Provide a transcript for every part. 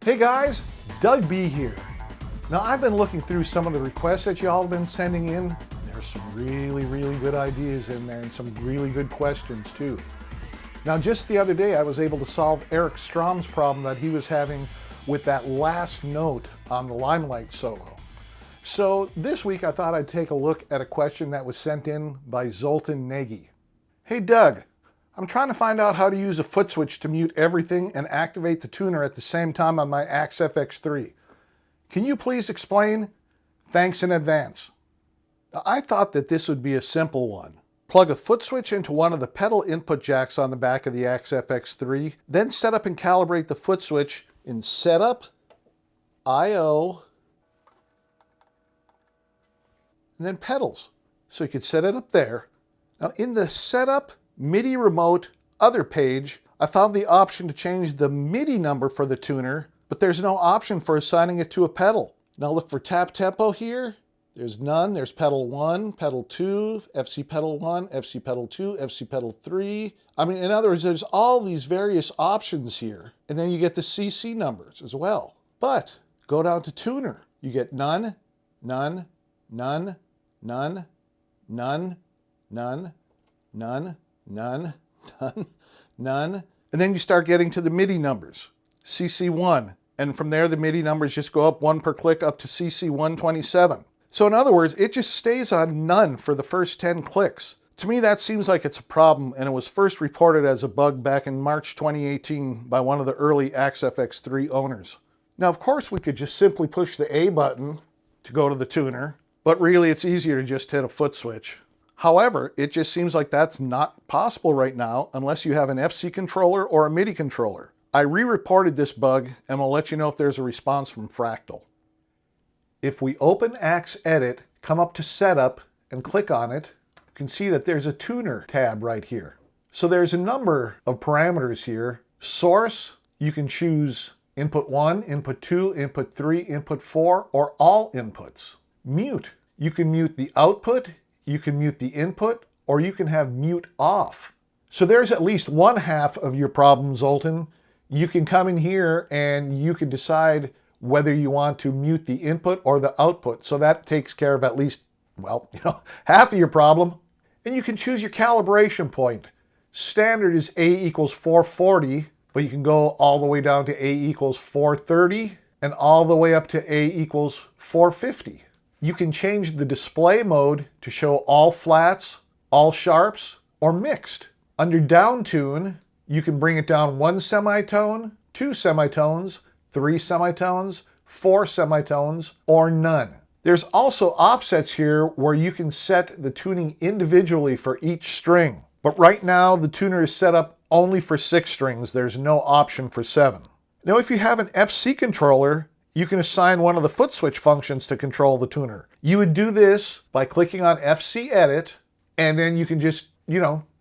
Hey guys, Doug B here. Now I've been looking through some of the requests that y'all have been sending in. There's some really good ideas in there and some really good questions too. Now just the other day I was able to solve Eric Strom's problem that he was having with that last note on the Limelight solo. So this week I thought I'd take a look at a question that was sent in by Zoltan Nagy. Hey Doug, I'm trying to find out how to use a foot switch to mute everything and activate the tuner at the same time on my Axe FX3. Can you please explain? Thanks in advance. Now, I thought that this would be a simple one. Plug a foot switch into one of the pedal input jacks on the back of the Axe FX3, then set up and calibrate the foot switch in Setup, I/O, and then Pedals. So you could set it up there. Now in the Setup MIDI Remote Other page, I found the option to change the MIDI number for the tuner, but there's no option for assigning it to a pedal. Now look for tap tempo here. There's none. There's pedal 1, pedal 2, FC pedal 1, FC pedal 2, FC pedal 3. I mean, in other words, there's all these various options here. And then you get the CC numbers as well. But go down to tuner. You get none, none, none, none, none, none, none, none, none, none. And then you start getting to the MIDI numbers. CC1. And from there, the MIDI numbers just go up one per click up to CC127. So in other words, it just stays on none for the first 10 clicks. To me, that seems like it's a problem, and it was first reported as a bug back in March 2018 by one of the early Axe FX3 owners. Now, of course, we could just simply push the A button to go to the tuner, but really it's easier to just hit a foot switch. However, it just seems like that's not possible right now unless you have an FC controller or a MIDI controller. I re-reported this bug and will let you know if there's a response from Fractal. If we open Axe Edit, come up to Setup and click on it, you can see that there's a tuner tab right here. So there's a number of parameters here. Source, you can choose input 1, input 2, input 3, input 4, or all inputs. Mute, you can mute the output, you can mute the input, or you can have mute off. So there's at least one half of your problem, Zoltan. You can come in here and you can decide whether you want to mute the input or the output. So that takes care of at least, well, half of your problem. And you can choose your calibration point. Standard is A equals 440, but you can go all the way down to A equals 430 and all the way up to A equals 450. You can change the display mode to show all flats, all sharps, or mixed. Under downtune, you can bring it down 1 semitone, 2 semitones, 3 semitones, 4 semitones, or none. There's also offsets here where you can set the tuning individually for each string. But right now, the tuner is set up only for 6 strings. There's no option for 7. Now, if you have an FC controller, you can assign one of the foot switch functions to control the tuner. You would do this by clicking on FC Edit, and then you can just,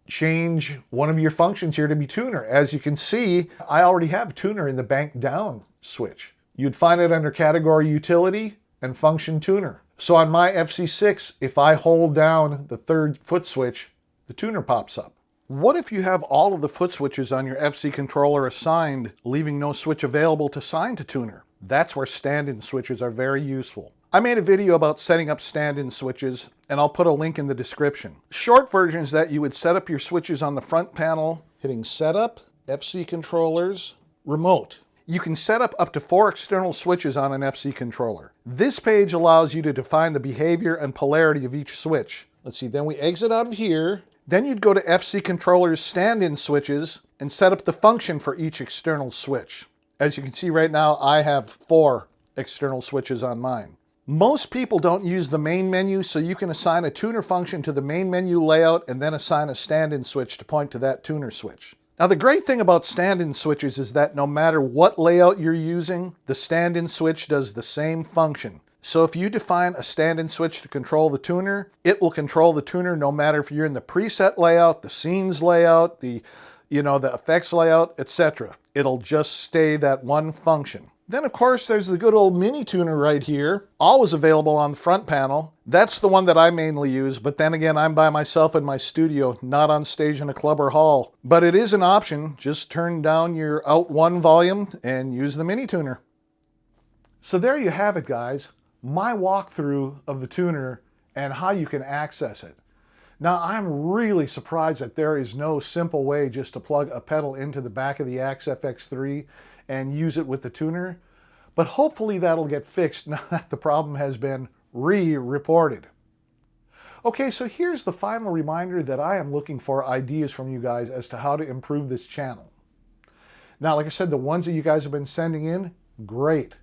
change one of your functions here to be tuner. As you can see, I already have tuner in the bank down switch. You'd find it under category utility and function tuner. So on my FC6, if I hold down the 3rd foot switch, the tuner pops up. What if you have all of the foot switches on your FC controller assigned, leaving no switch available to assign to tuner? That's where stand-in switches are very useful. I made a video about setting up stand-in switches, and I'll put a link in the description. Short version is that you would set up your switches on the front panel, hitting Setup, FC Controllers, Remote. You can set up to 4 external switches on an FC controller. This page allows you to define the behavior and polarity of each switch. Let's see, then we exit out of here. Then you'd go to FC Controller's stand-in switches and set up the function for each external switch. As you can see right now, I have 4 external switches on mine. Most people don't use the main menu, so you can assign a tuner function to the main menu layout and then assign a stand-in switch to point to that tuner switch. Now the great thing about stand-in switches is that no matter what layout you're using, the stand-in switch does the same function. So if you define a stand-in switch to control the tuner, it will control the tuner no matter if you're in the preset layout, the scenes layout, the effects layout, etc. It'll just stay that one function. Then, of course, there's the good old mini tuner right here, always available on the front panel. That's the one that I mainly use, but then again, I'm by myself in my studio, not on stage in a club or hall. But it is an option. Just turn down your out 1 volume and use the mini tuner. So there you have it, guys. My walkthrough of the tuner and how you can access it. Now, I'm really surprised that there is no simple way just to plug a pedal into the back of the Axe FX3 and use it with the tuner, but hopefully that'll get fixed now that the problem has been re-reported. Okay, so here's the final reminder that I am looking for ideas from you guys as to how to improve this channel. Now, like I said, the ones that you guys have been sending in, great.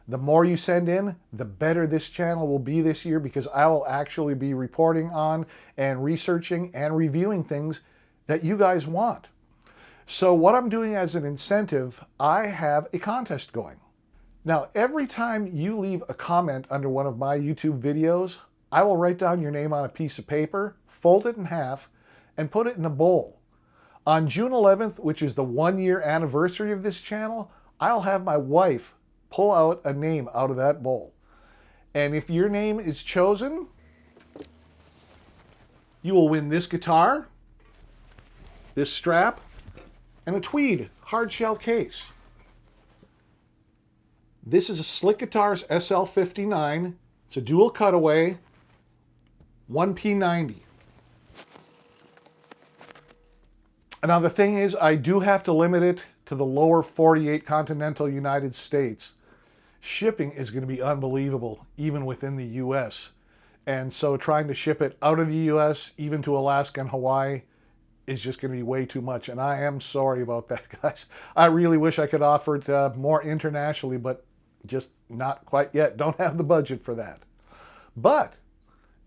The more you send in, the better this channel will be this year, because I will actually be reporting on and researching and reviewing things that you guys want. So what I'm doing as an incentive, I have a contest going. Now, every time you leave a comment under one of my YouTube videos, I will write down your name on a piece of paper, fold it in half, and put it in a bowl. On June 11th, which is the 1-year anniversary of this channel, I'll have my wife pull out a name out of that bowl. And if your name is chosen, you will win this guitar, this strap, and a tweed hardshell case. This is a Slick Guitars SL59. It's a dual cutaway, 1P90. Now the thing is, I do have to limit it to the lower 48 continental United States. Shipping is going to be unbelievable, even within the US. And so trying to ship it out of the US, even to Alaska and Hawaii, is just going to be way too much. And I am sorry about that, guys. I really wish I could offer it more internationally, but just not quite yet. Don't have the budget for that. But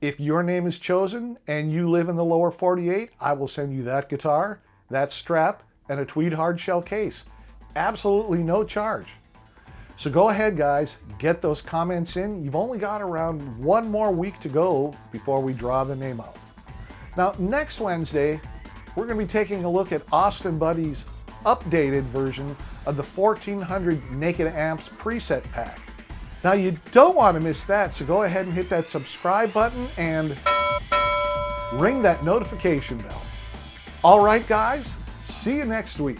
if your name is chosen and you live in the lower 48, I will send you that guitar, that strap, and a tweed hardshell case. Absolutely no charge. So go ahead, guys, get those comments in. You've only got around 1 more week to go before we draw the name out. Now, next Wednesday, we're going to be taking a look at Austin Buddy's updated version of the 1400 Naked Amps preset pack. Now, you don't want to miss that, so go ahead and hit that subscribe button and ring that notification bell. All right, guys, see you next week.